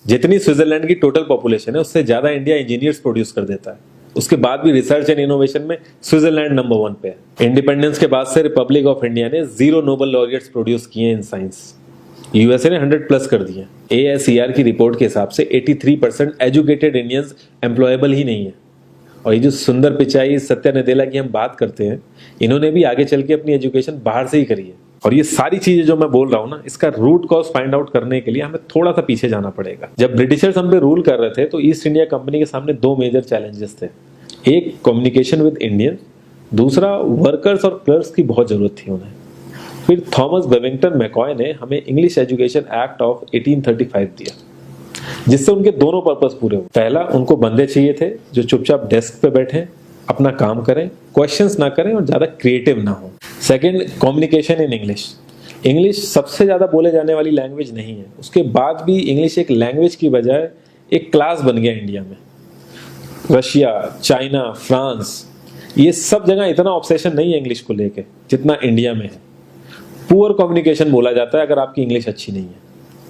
जितनी स्विट्जरलैंड की total population है उससे ज्यादा इंडिया इंजीनियर्स प्रोड्यूस कर देता है। उसके बाद भी रिसर्च एंड इनोवेशन में स्विट्जरलैंड नंबर 1 पे है। इंडिपेंडेंस के बाद से रिपब्लिक ऑफ इंडिया ने 0 नोबेल लॉरियट्स प्रोड्यूस किए इन साइंस। यूएसए ने 100+ कर दिए। ASER की रिपोर्ट के हिसाब से 83% एजुकेटेड इंडियंस एम्प्लॉयबल ही नहीं है। और ये जो सुंदर पिचाई, सत्या नदेला की हम बात करते हैं, इन्होंने भी आगे चल के अपनी एजुकेशन बाहर से ही करी है। और ये सारी चीजें जो मैं बोल रहा हूँ ना, इसका रूट कॉज फाइंड आउट करने के लिए हमें थोड़ा सा पीछे जाना पड़ेगा। जब ब्रिटिशर्स हम पे रूल कर रहे थे तो ईस्ट इंडिया कंपनी के सामने 2 मेजर चैलेंजेस थे। एक कम्युनिकेशन विद इंडियन, दूसरा वर्कर्स और क्लर्क्स की बहुत जरूरत थी उन्हें। फिर थॉमस बेविंगटन मैकॉय ने हमें इंग्लिश एजुकेशन एक्ट ऑफ 1835 दिया, जिससे उनके दोनों पर्पस पूरे हुए। पहला, उनको बंदे चाहिए थे जो चुपचाप डेस्क पे बैठे अपना काम करें, क्वेश्चंस ना करें और ज्यादा क्रिएटिव ना हो। Second, communication in English. English सबसे ज्यादा बोले जाने वाली लैंग्वेज नहीं है, उसके बाद भी इंग्लिश एक लैंग्वेज की बजाय एक क्लास बन गया इंडिया में। रशिया, चाइना, फ्रांस, ये सब जगह इतना ऑब्सेशन नहीं है इंग्लिश को लेके जितना इंडिया में है। पुअर कम्युनिकेशन बोला जाता है अगर आपकी इंग्लिश अच्छी नहीं है,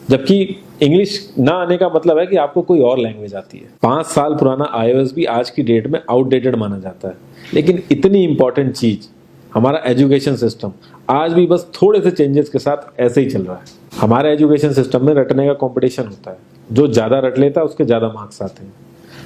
जबकि इंग्लिश ना आने का मतलब है कि आपको कोई और लैंग्वेज आती है। 5 साल पुराना iOS भी आज की डेट में आउटडेटेड माना जाता है। लेकिन इतनी इंपॉर्टेंट चीज हमारा एजुकेशन सिस्टम आज भी बस थोड़े से चेंजेस के साथ ऐसे ही चल रहा है। हमारे एजुकेशन सिस्टम में रटने का कंपटीशन होता है, जो ज्यादा रट लेता है उसके ज्यादा मार्क्स आते हैं।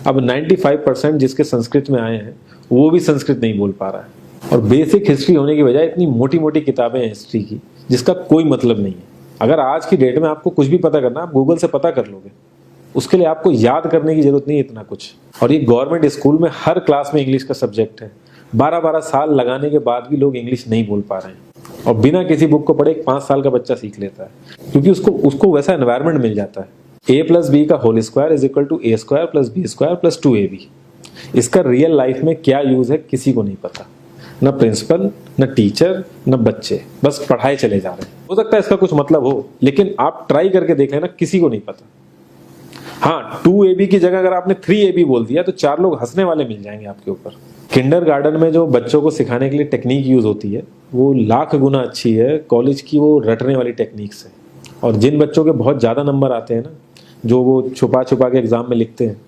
अब 95% जिसके संस्कृत में आए हैं वो भी संस्कृत नहीं बोल पा रहा है। और बेसिक हिस्ट्री होने की बजाय इतनी मोटी मोटी किताबें हैं हिस्ट्री की जिसका कोई मतलब नहीं है। अगर आज की डेट में आपको कुछ भी पता करना, आप गूगल से पता कर लोगे, उसके लिए आपको याद करने की जरूरत नहीं है इतना कुछ। और ये गवर्नमेंट स्कूल में हर क्लास में इंग्लिश का सब्जेक्ट है। 12-12 साल लगाने के बाद भी लोग इंग्लिश नहीं बोल पा रहे हैं। और बिना किसी बुक को पढ़े 5 साल का बच्चा सीख लेता है, क्योंकि उसको वैसा एनवायरमेंट मिल जाता है। A+B का whole square is equal to A² + B² + 2AB। इसका रियल लाइफ में क्या यूज है किसी को नहीं पता, न प्रिंसिपल, न टीचर, न बच्चे, बस पढ़ाए चले जा रहे हैं। हो सकता है इसका कुछ मतलब हो, लेकिन आप ट्राई करके देख लेना, किसी को नहीं पता। हाँ, 2AB की जगह अगर आपने 3AB बोल दिया तो 4 लोग हंसने वाले मिल जाएंगे आपके ऊपर। किंडरगार्टन में जो बच्चों को सिखाने के लिए टेक्निक यूज होती है वो लाख गुना अच्छी है कॉलेज की वो रटने वाली टेक्निक से। और जिन बच्चों के बहुत ज्यादा नंबर आते हैं ना, जो वो छुपा छुपा के एग्जाम में लिखते हैं,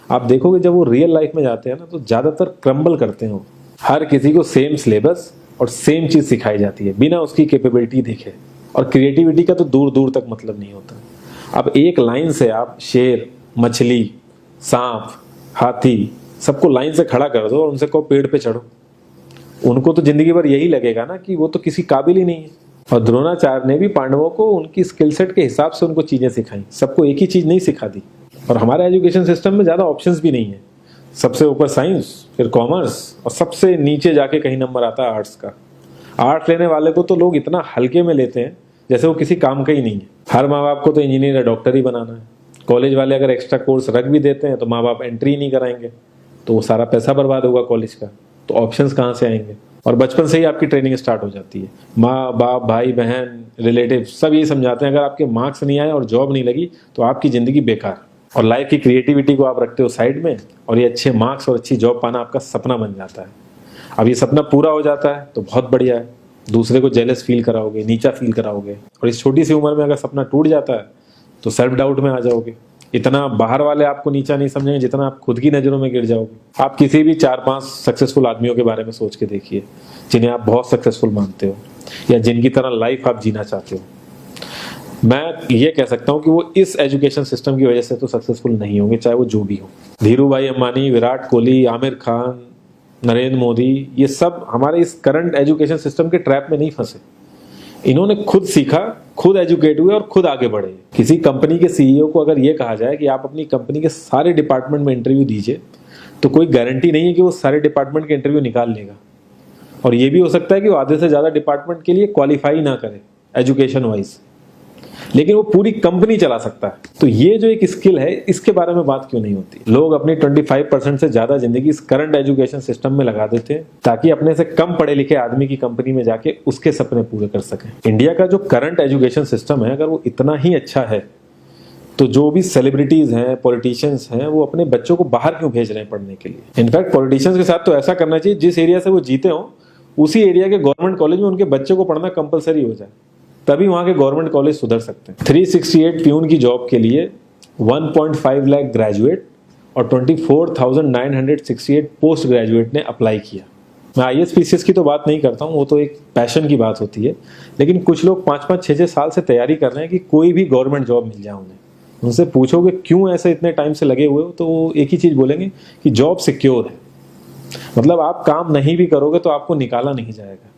आप देखोगे जब वो रियल लाइफ में जाते हैं ना तो ज्यादातर क्रम्बल करते हैं। हर किसी को सेम सिलेबस और सेम चीज सिखाई जाती है बिना उसकी कैपेबिलिटी देखे। और क्रिएटिविटी का तो दूर दूर तक मतलब नहीं होता। अब एक लाइन से आप शेर, मछली, सांप, हाथी सबको लाइन से खड़ा कर दो और उनसे कहो पेड़ पे चढ़ो, उनको तो जिंदगी भर यही लगेगा ना कि वो तो किसी काबिल ही नहीं है। और द्रोणाचार्य ने भी पांडवों को उनकी स्किल सेट के हिसाब से उनको चीजें सिखाई, सबको एक ही चीज नहीं सिखा दी। और हमारे एजुकेशन सिस्टम में ज्यादा ऑप्शंस भी नहीं है। सबसे ऊपर साइंस, फिर कॉमर्स, और सबसे नीचे जाके कहीं नंबर आता है आर्ट्स का। आर्ट्स लेने वाले को तो लोग इतना हल्के में लेते हैं जैसे वो किसी काम का ही नहीं है। हर माँ बाप को तो इंजीनियर या डॉक्टर ही बनाना है। कॉलेज वाले अगर एक्स्ट्रा कोर्स रख भी देते हैं तो माँ बाप एंट्री नहीं कराएंगे, तो वो सारा पैसा बर्बाद होगा कॉलेज का। तो ऑप्शंस कहाँ से आएंगे? और बचपन से ही आपकी ट्रेनिंग स्टार्ट हो जाती है। माँ बाप, भाई बहन, रिलेटिव सब यही समझाते हैं अगर आपके मार्क्स नहीं आए और जॉब नहीं लगी तो आपकी जिंदगी बेकार। और लाइफ की क्रिएटिविटी को आप रखते हो साइड में, और ये अच्छे मार्क्स और अच्छी जॉब पाना आपका सपना बन जाता है। अब ये सपना पूरा हो जाता है तो बहुत बढ़िया है, दूसरे को जेलस फील कराओगे, नीचा फील कराओगे। और इस छोटी सी उम्र में अगर सपना टूट जाता है तो सेल्फ डाउट में आ जाओगे। इतना बाहर वाले आपको नीचा नहीं समझेंगे जितना आप खुद की नजरों में गिर जाओगे। आप किसी भी 4-5 सक्सेसफुल आदमियों के बारे में सोच के देखिए जिन्हें आप बहुत सक्सेसफुल मानते हो या जिनकी तरह लाइफ आप जीना चाहते हो। मैं ये कह सकता हूँ कि वो इस एजुकेशन सिस्टम की वजह से तो सक्सेसफुल नहीं होंगे, चाहे वो जो भी हो। धीरू भाई अंबानी, विराट कोहली, आमिर खान, नरेंद्र मोदी, ये सब हमारे इस करंट एजुकेशन सिस्टम के ट्रैप में नहीं फंसे। इन्होंने खुद सीखा, खुद एजुकेट हुए और खुद आगे बढ़े। किसी कंपनी के सीईओ को अगर ये कहा जाए कि आप अपनी कंपनी के सारे डिपार्टमेंट में इंटरव्यू दीजिए, तो कोई गारंटी नहीं है कि वो सारे डिपार्टमेंट के इंटरव्यू निकाल लेगा। और ये भी हो सकता है कि वो आधे से ज्यादा डिपार्टमेंट के लिए क्वालिफाई ना करे एजुकेशन वाइज, लेकिन वो पूरी कंपनी चला सकता है। तो ये जो एक स्किल है, इसके बारे में बात क्यों नहीं होती? लोग अपनी 25% से ज्यादा जिंदगी इस करंट एजुकेशन सिस्टम में लगा देते हैं ताकि अपने से कम पढ़े लिखे आदमी की कंपनी में जाके उसके सपने पूरे कर सकें। इंडिया का जो करंट एजुकेशन सिस्टम है, अगर वो इतना ही अच्छा है तो जो भी सेलिब्रिटीज हैं, पॉलिटिशियंस हैं, वो अपने बच्चों को बाहर क्यों भेज रहे हैं पढ़ने के लिए? इनफैक्ट पॉलिटिशियंस के साथ तो ऐसा करना चाहिए, जिस एरिया से वो जीते हो उसी एरिया के गवर्नमेंट कॉलेज में उनके बच्चे को पढ़ना कंपलसरी हो जाए, तभी वहां के गवर्नमेंट कॉलेज सुधर सकते हैं। 368 प्यून की जॉब के लिए 1.5 लाख ग्रेजुएट और 24,968 पोस्ट ग्रेजुएट ने अप्लाई किया। मैं IAS PCS की तो बात नहीं करता हूँ, वो तो एक पैशन की बात होती है, लेकिन कुछ लोग 5-5, 6-6 साल से तैयारी कर रहे हैं कि कोई भी गवर्नमेंट जॉब मिल जाए उन्हें। उनसे पूछोगे क्यों ऐसे इतने टाइम से लगे हुए हो, तो वो एक ही चीज़ बोलेंगे कि जॉब सिक्योर है। मतलब आप काम नहीं भी करोगे तो आपको निकाला नहीं जाएगा।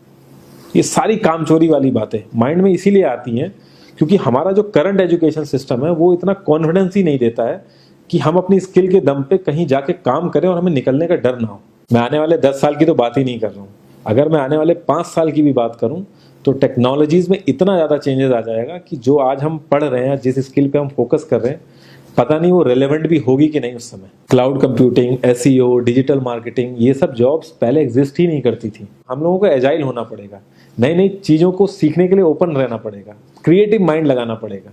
ये सारी कामचोरी वाली बातें माइंड में इसीलिए आती हैं क्योंकि हमारा जो करंट एजुकेशन सिस्टम है वो इतना कॉन्फिडेंस ही नहीं देता है कि हम अपनी स्किल के दम पे कहीं जाके काम करें और हमें निकलने का डर ना हो। मैं आने वाले 10 साल की तो बात ही नहीं कर रहा हूँ, अगर मैं आने वाले 5 साल की भी बात करूँ तो टेक्नोलॉजीज में इतना ज़्यादा चेंजेस आ जाएगा कि जो आज हम पढ़ रहे हैं, जिस स्किल पे हम फोकस कर रहे हैं, पता नहीं वो रेलेवेंट भी होगी कि नहीं उस समय। Cloud computing, SEO, digital marketing, ये सब जॉब्स पहले एग्जिस्ट ही नहीं करती थी। हम लोगों को एजाइल होना पड़ेगा, नई नई चीज़ों को सीखने के लिए ओपन रहना पड़ेगा, क्रिएटिव माइंड लगाना पड़ेगा।